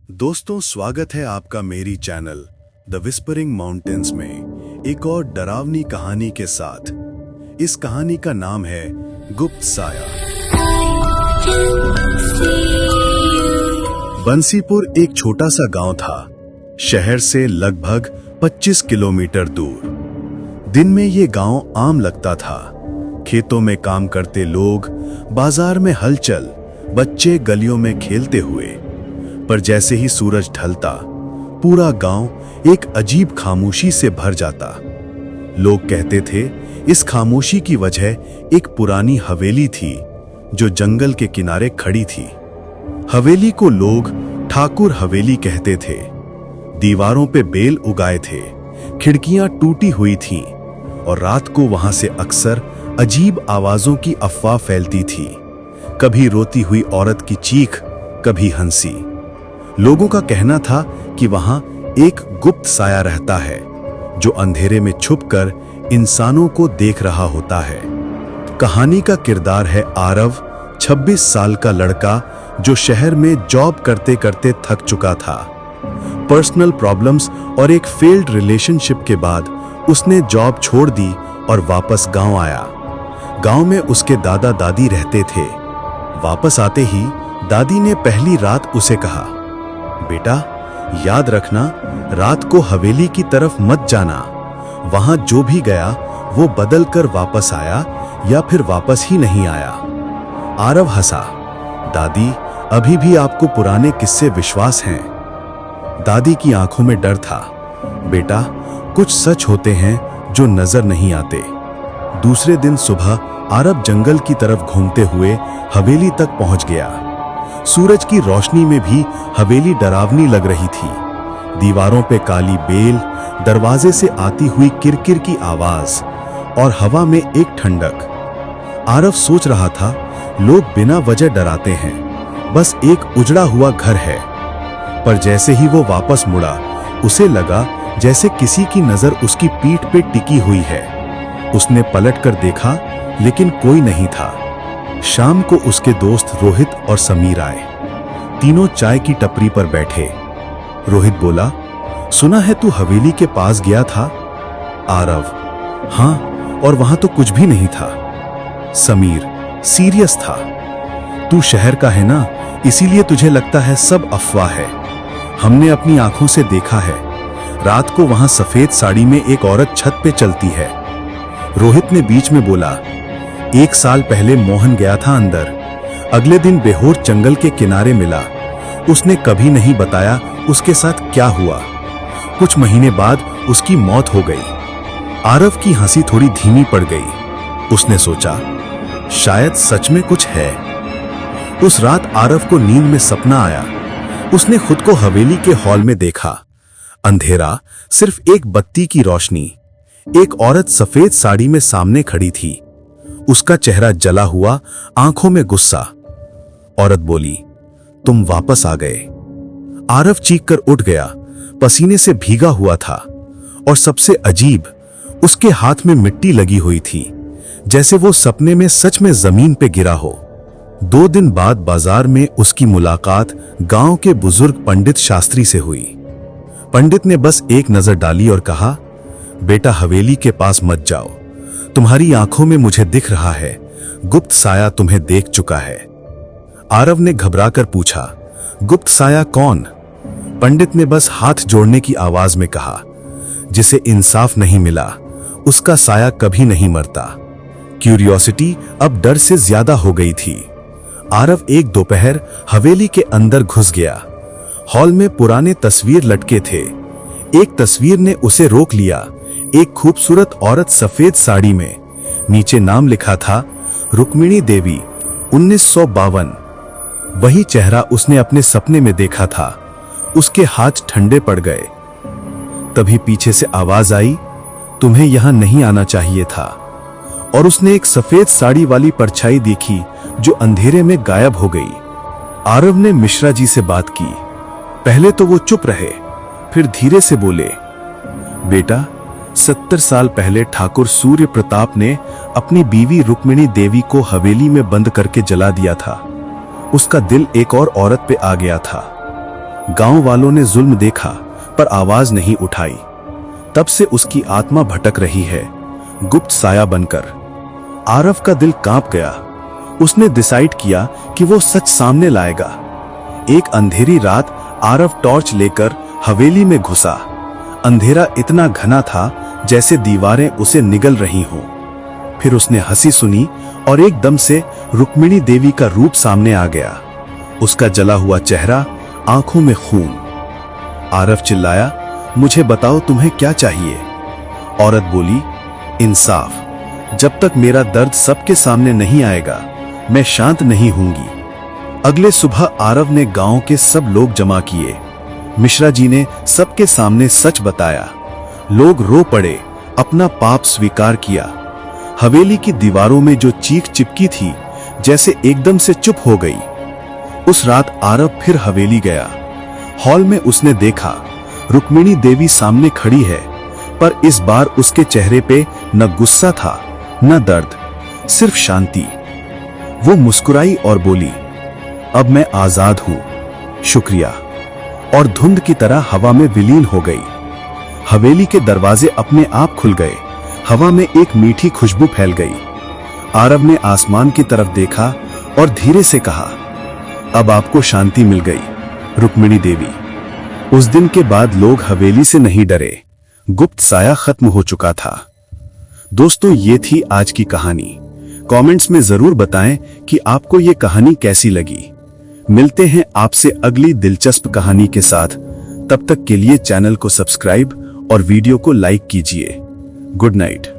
दोस्तों, स्वागत है आपका मेरी चैनल द विस्परिंग माउंटेन्स में एक और डरावनी कहानी के साथ। इस कहानी का नाम है गुप्त साया। बंसीपुर एक छोटा सा गांव था, शहर से लगभग 25 किलोमीटर दूर। दिन में ये गांव आम लगता था। खेतों में काम करते लोग, बाजार में हलचल, बच्चे गलियों में खेलते हुए। पर जैसे ही सूरज ढलता, पूरा गांव एक अजीब खामोशी से भर जाता। लोग कहते थे इस खामोशी की वजह एक पुरानी हवेली थी जो जंगल के किनारे खड़ी थी। हवेली को लोग ठाकुर हवेली कहते थे। दीवारों पे बेल उगाए थे, खिड़कियां टूटी हुई थीं और रात को वहां से अक्सर अजीब आवाजों की अफवाह फैलती थी। कभी रोती हुई औरत की चीख, कभी हंसी। लोगों का कहना था कि वहां एक गुप्त साया रहता है जो अंधेरे में छुपकर इंसानों को देख रहा होता है। कहानी का किरदार है आरव, 26 साल का लड़का जो शहर में जॉब करते करते थक चुका था। पर्सनल प्रॉब्लम्स और एक फेल्ड रिलेशनशिप के बाद उसने जॉब छोड़ दी और वापस गांव आया। गांव में उसके दादा दादी रहते थे। वापस आते ही दादी ने पहली रात उसे कहा, बेटा याद रखना, रात को हवेली की तरफ मत जाना। वहां जो भी गया वो बदल कर वापस आया या फिर वापस ही नहीं आया। आरव हंसा, दादी अभी भी आपको पुराने किस्से विश्वास हैं? दादी की आंखों में डर था। बेटा कुछ सच होते हैं जो नजर नहीं आते। दूसरे दिन सुबह आरव जंगल की तरफ घूमते हुए हवेली तक पहुंच गया। सूरज की रोशनी में भी हवेली डरावनी लग रही थी। दीवारों पे काली बेल, दरवाजे से आती हुई किरकिर की आवाज और हवा में एक ठंडक। आरव सोच रहा था, लोग बिना वजह डराते हैं, बस एक उजड़ा हुआ घर है। पर जैसे ही वो वापस मुड़ा, उसे लगा जैसे किसी की नजर उसकी पीठ पे टिकी हुई है। उसने पलट कर देखा, लेकिन कोई नहीं था। शाम को उसके दोस्त रोहित और समीर आए। तीनों चाय की टपरी पर बैठे। रोहित बोला, सुना है तू हवेली के पास गया था? आरव, हाँ, और वहां तो कुछ भी नहीं था। समीर सीरियस था, तू शहर का है ना, इसीलिए तुझे लगता है सब अफवाह है। हमने अपनी आंखों से देखा है। रात को वहां सफेद साड़ी में एक औरत छत पे चलती है। रोहित ने बीच में बोला, 1 साल पहले मोहन गया था अंदर। अगले दिन बेहोश जंगल के किनारे मिला। उसने कभी नहीं बताया उसके साथ क्या हुआ। कुछ महीने बाद उसकी मौत हो गई। आरव की हंसी थोड़ी धीमी पड़ गई। उसने सोचा, शायद सच में कुछ है। उस रात आरव को नींद में सपना आया। उसने खुद को हवेली के हॉल में देखा। अंधेरा, सिर्फ एक बत्ती की रोशनी। एक औरत सफेद साड़ी में सामने खड़ी थी। उसका चेहरा जला हुआ, आंखों में गुस्सा। औरत बोली, तुम वापस आ गए। आरव चीख कर उठ गया। पसीने से भीगा हुआ था और सबसे अजीब, उसके हाथ में मिट्टी लगी हुई थी, जैसे वो सपने में सच में जमीन पे गिरा हो। 2 दिन बाद बाजार में उसकी मुलाकात गांव के बुजुर्ग पंडित शास्त्री से हुई। पंडित ने बस एक नजर डाली और कहा, बेटा हवेली के पास मत जाओ। तुम्हारी आंखों में मुझे दिख रहा है, गुप्त साया तुम्हें देख चुका है। आरव ने घबराकर पूछा, गुप्त साया कौन? पंडित ने बस हाथ जोड़ने की आवाज में कहा, जिसे इंसाफ नहीं मिला उसका साया कभी नहीं मरता। क्यूरियोसिटी अब डर से ज्यादा हो गई थी। आरव एक दोपहर हवेली के अंदर घुस गया। हॉल में पुराने तस्वीर लटके थे। एक तस्वीर ने उसे रोक लिया। एक खूबसूरत औरत सफेद साड़ी में, नीचे नाम लिखा था रुक्मिणी देवी, 1952। वही चेहरा उसने अपने सपने में देखा था। उसके हाथ ठंडे पड़ गए। तभी पीछे से आवाज आई, तुम्हें यहां नहीं आना चाहिए था। और उसने एक सफेद साड़ी वाली परछाई देखी जो अंधेरे में गायब हो गई। आरव ने मिश्रा जी से बात की। पहले तो वो चुप रहे, फिर धीरे से बोले, बेटा 70 साल पहले ठाकुर सूर्य प्रताप ने अपनी बीवी रुक्मिणी देवी को हवेली में बंद करके जला दिया था। उसका दिल एक और औरत पे आ गया था। गांव वालों ने जुल्म देखा पर आवाज नहीं उठाई। तब से उसकी आत्मा भटक रही है, गुप्त साया बनकर। आरव का दिल कांप गया। उसने डिसाइड किया कि वो सच सामने लाएगा। एक अंधेरी रात आरव टॉर्च लेकर हवेली में घुसा। अंधेरा इतना घना था जैसे दीवारें उसे निगल रही हों। फिर उसने हंसी सुनी और एकदम से रुक्मिणी देवी का रूप सामने आ गया। उसका जला हुआ चेहरा, आंखों में खून। आरव चिल्लाया, मुझे बताओ तुम्हें क्या चाहिए? औरत बोली, इंसाफ। जब तक मेरा दर्द सबके सामने नहीं आएगा मैं शांत नहीं होंगी। अगले सुबह आरव ने गांव के सब लोग जमा किए। मिश्रा जी ने सबके सामने सच बताया। लोग रो पड़े, अपना पाप स्वीकार किया। हवेली की दीवारों में जो चीख चिपकी थी जैसे एकदम से चुप हो गई। उस रात आरव फिर हवेली गया। हॉल में उसने देखा रुक्मिणी देवी सामने खड़ी है, पर इस बार उसके चेहरे पे न गुस्सा था न दर्द, सिर्फ शांति। वो मुस्कुराई और बोली, अब मैं आजाद हूं, शुक्रिया। और धुंध की तरह हवा में विलीन हो गई। हवेली के दरवाजे अपने आप खुल गए। हवा में एक मीठी खुशबू फैल गई। आरव ने आसमान की तरफ देखा और धीरे से कहा, अब आपको शांति मिल गई, रुक्मिणी देवी। उस दिन के बाद लोग हवेली से नहीं डरे। गुप्त साया खत्म हो चुका था। दोस्तों, ये थी आज की कहानी। कमेंट्स में जरूर बताएं कि आपको ये कहानी कैसी लगी। मिलते हैं आपसे अगली दिलचस्प कहानी के साथ। तब तक के लिए चैनल को सब्सक्राइब और वीडियो को लाइक कीजिए। Good night.